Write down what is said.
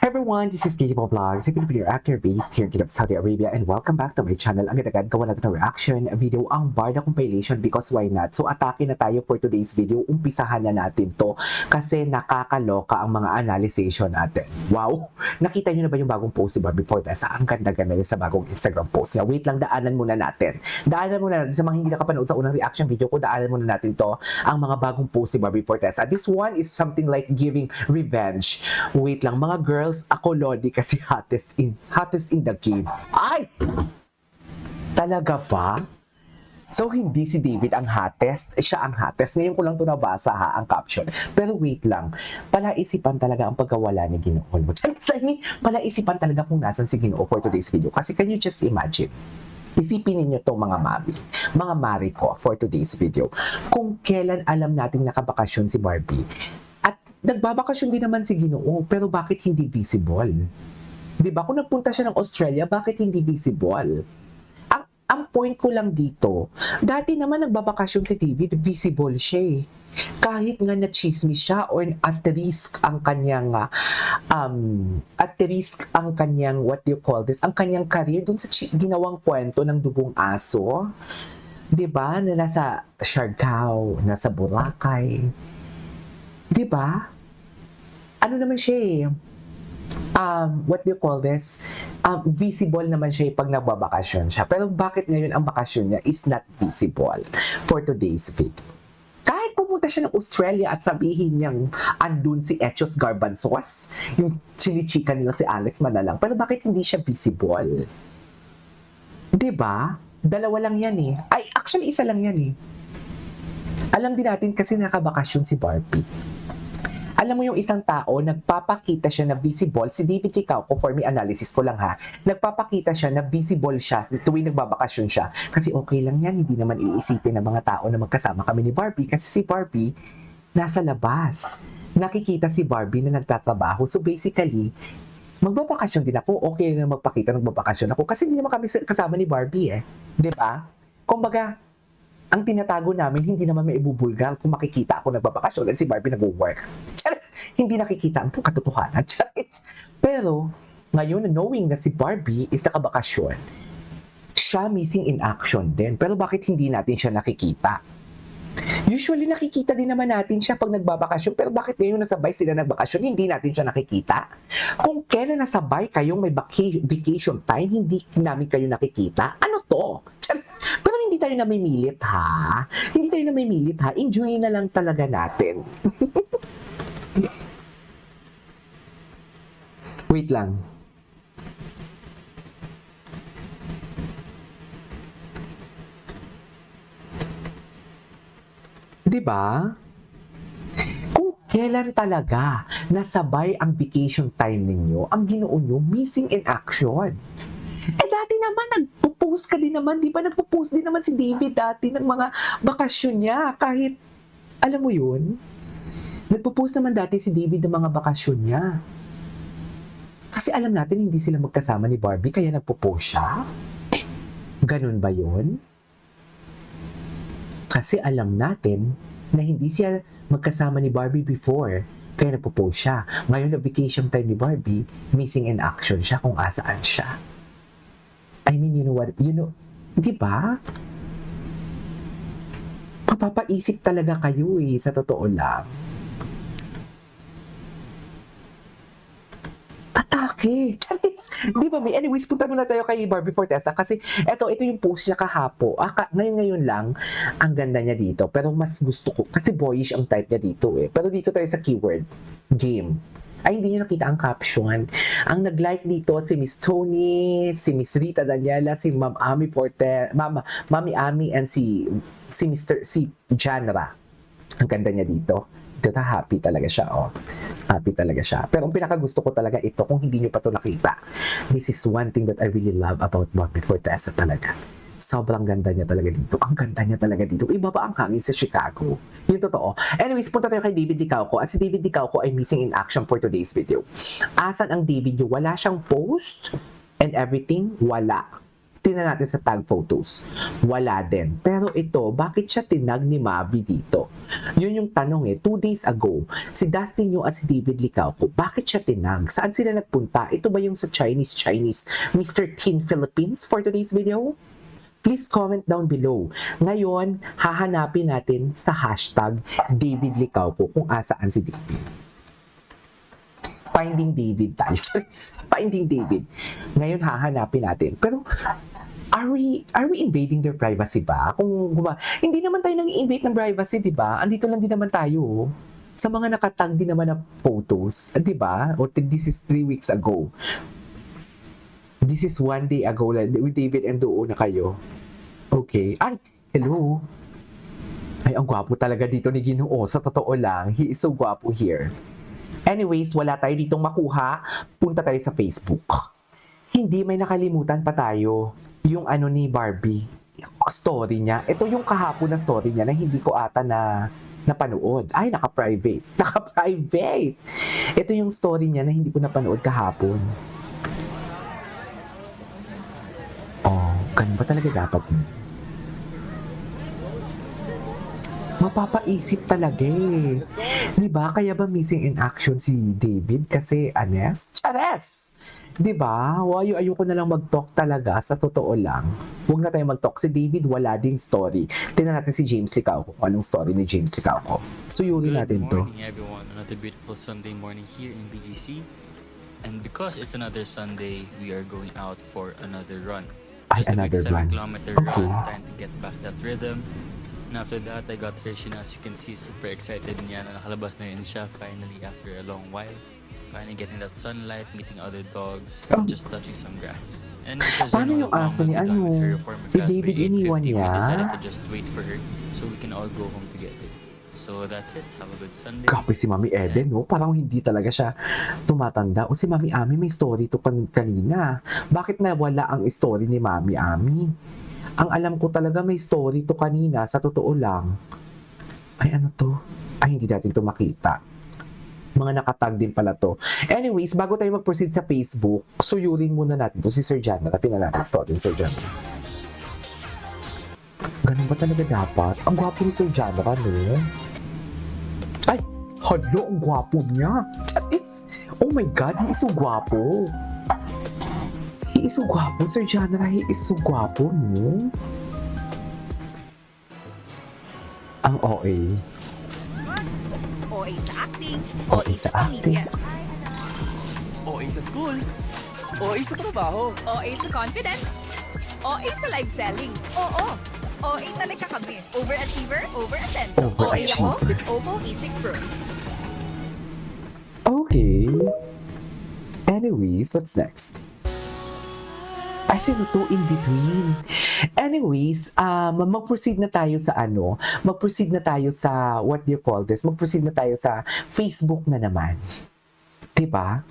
Hi everyone, this is Gigi Vlogs, a Filipino actor based here in Saudi Arabia, and welcome back to my channel. Ang agad gawa natin ng reaction video ang Barda compilation because why not? So atake na tayo for today's video. Umpisahan na natin to kasi nakakaloka ang mga analyzation natin. Wow! Nakita nyo na ba yung bagong post si Barbie Fortesa? Ang ganda-ganda niya sa bagong Instagram post niya. Wait lang, daanan muna natin. Daanan muna natin sa mga hindi nakapanood sa unang reaction video ko. Daanan muna natin to ang mga bagong post si Barbie Fortesa. This one is something like giving revenge. Wait lang, mga girls, ako Lodi kasi hottest in the game. Ay! Talaga ba? So, hindi si David ang hottest, siya ang hottest. Ngayon ko lang ito nabasa ang caption. Pero wait lang, palaisipan talaga ang pagkawala ni Ginoo. Palaisipan talaga kung nasan si Ginoo for today's video. Kasi can you just imagine? Isipin ninyo itong mga mami, mga mari ko for today's video. Kung kailan alam nating nakabakasyon si Barbie, at nagbabakasyon din naman si Ginoo, pero bakit hindi visible? Diba? Kung nagpunta siya ng Australia, bakit hindi visible? Ang point ko lang dito, dati naman nagbabakasyon si David, visible siya eh. Kahit nga na-chismis siya or at risk ang kanyang what do you call this, ang kanyang career dun sa ginawang kwento ng dugong aso. 'Di ba? Na nasa Siargao, nasa Boracay. 'Di ba? Ano naman siya eh? What do you call this? Visible naman siya pag nagbabakasyon siya. Pero bakit ngayon ang bakasyon niya is not visible for today's video? Kahit pumunta siya ng Australia at sabihin niyang andun si Echos Garbanzos, yung chinichika nila si Alex Manalang, pero bakit hindi siya visible? Diba? Dalawa lang yan eh. Ay, actually isa lang yan eh. Alam din natin kasi nakabakasyon si Barbie. Alam mo yung isang tao, nagpapakita siya na visible, si David Licauco, for me analysis ko lang ha, nagpapakita siya na visible siya tuwing nagbabakasyon siya. Kasi okay lang yan, hindi naman iisipin ng mga tao na magkasama kami ni Barbie kasi si Barbie nasa labas. Nakikita si Barbie na nagtatrabaho. So basically, magbabakasyon din ako, okay lang na magpakita ng magbabakasyon ako kasi hindi naman kami kasama ni Barbie eh. 'Di ba? Kumbaga, ang tinatago namin, hindi naman may ibubulgar kung makikita ako nagbabakasyon at si Barbie nag-work. Charis! Hindi nakikita ang katotohanan. Charis! Pero, ngayon, knowing na si Barbie is nakabakasyon, siya missing in action din. Pero bakit hindi natin siya nakikita? Usually, nakikita din naman natin siya pag nagbabakasyon. Pero bakit ngayon nasabay sila nagbakasyon, hindi natin siya nakikita? Kung kailan nasabay kayong may vacation time, hindi namin kayo nakikita, ano to? Charis! Pero hindi tayo namimilit ha. Hindi tayo namimilit ha. Enjoy na lang talaga natin. Wait lang. Diba? Kung kailan talaga nasabay ang vacation time ninyo, ang Ginoo nyo, missing in action. Eh dati naman, nagpo-post ka din naman, di ba? Nagpo-post din naman si David dati ng mga bakasyon niya. Kahit, alam mo yun, nagpo-post naman dati si David ng mga bakasyon niya. Kasi alam natin, hindi sila magkasama ni Barbie, kaya nagpo-post siya. Ganun ba yun? Kasi alam natin na hindi siya magkasama ni Barbie before, kaya nagpo-post siya. Ngayon na vacation time ni Barbie, missing in action siya kung asaan siya. I mean, you know what? You know, di ba? Mapapaisip talaga kayo eh, sa totoo lang. Atake! Charis! Di ba, may? Anyways, punta muna tayo kay Barbie Fortesa kasi ito yung post niya kahapo. Ngayon lang, ang ganda niya dito. Pero mas gusto ko, kasi boyish ang type niya dito eh. Pero dito tayo sa keyword, game. Ay, hindi nyo nakita ang caption. Ang nag-like dito, si Miss Tony, si Miss Rita Daniela, si Ma'am Ami Mami Ami, and si Janra. Ang ganda niya dito. Dito happy talaga siya, oh. Happy talaga siya. Pero ang pinakagusto ko talaga ito, kung hindi nyo pa ito nakita, this is one thing that I really love about Barbie Fortesa talaga. Sobrang ganda niya talaga dito. Ang ganda niya talaga dito. Iba pa ang hangin sa Chicago. Yung totoo. Anyways, punta tayo kay David Licauco. At si David Licauco ay missing in action for today's video. Asan ang David niyo? Wala siyang post and everything? Wala. Tingnan natin sa tag photos. Wala din. Pero ito, bakit siya tinag ni Mavi dito? Yun yung tanong 2 days ago, si Dustin Yu at si David Licauco, bakit siya tinag? Saan sila nagpunta? Ito ba yung sa Chinese Mr. Teen Philippines for today's video? Please comment down below. Ngayon, hahanapin natin sa hashtag David Licauco kung asaan si David. Finding David tayo. Finding David. Ngayon, hahanapin natin. Pero, are we invading their privacy ba? Hindi naman tayo nang-invade ng privacy, di ba? Andito lang din naman tayo. Sa mga nakatag din naman na photos, di ba? Or this is 3 weeks ago. This is 1 day ago with David and doon na kayo. Okay. Ay, hello. Ay, ang gwapo talaga dito ni Ginoo. Sa totoo lang, he is so gwapo here. Anyways, wala tayo ditong makuha. Punta tayo sa Facebook. Hindi, may nakalimutan pa tayo. Yung ano ni Barbie. Story niya. Ito yung kahapon na story niya na hindi ko ata napanood. Ay, naka-private. Naka-private! Ito yung story niya na hindi ko napanood kahapon. Oh, ganun ba talaga dapat? Mapapaisip talaga eh. Diba? Kaya ba missing in action si David? Kasi Anes? Chares! Diba? Ayoko na lang mag-talk talaga. Sa totoo lang. Huwag na tayo mag-talk. Si David, wala ding story. Tingnan natin si James Licauco. Anong story ni James Licauco? Suyurin natin to. Good morning everyone. Another beautiful Sunday morning here in BGC. And because it's another Sunday, we are going out for another run. Ay, Just another a run. 7-kilometer Okay. run, trying to get back that rhythm. And after that, I got Hershey na, as you can see, super excited niya na nakalabas na yun siya finally after a long while. Finally getting that sunlight, meeting other dogs, and just touching some grass. And because Paano yung Mom aso will ni be done with her ano? reformer Si class by David iniwan 8:50, we niya? decided to just wait for her so we can all go home together. So that's it. Have a good Sunday. Kape si Mami Eden, no? Parang hindi talaga siya tumatanda. O si Mami Ami, may story to kanina. Bakit nawala ang story ni Mami Ami? Ang alam ko talaga may story to kanina, sa totoo lang. Ay, ano to? Ay, hindi natin to makita. Mga nakatag din pala to. Anyways, bago tayo mag-proceed sa Facebook, suyurin muna natin to si Sir Jan. Tingnan natin story ni Sir Jan. Ganun ba talaga dapat? Ang gwapo ni Sir Jan, no? Ay, hala, ang gwapo niya. Charis. Oh my God, he is so gwapo. He is so gwapo, Sir Janra. He is so gwapo, no? Ang OA. OA sa acting, OA sa acting. pamilya, OA sa school. OA sa trabaho. OA sa confidence, OA sa live selling. Oo, OA talaga kami. Overachiever, over-asenso. OA ako with Oppo A6 Pro. Okay. Anyways, what's next? Ay, sino to in between? Anyways, mag-proceed na tayo sa mag-proceed na tayo sa, what do you call this? Mag-proceed na tayo sa Facebook na naman. Diba?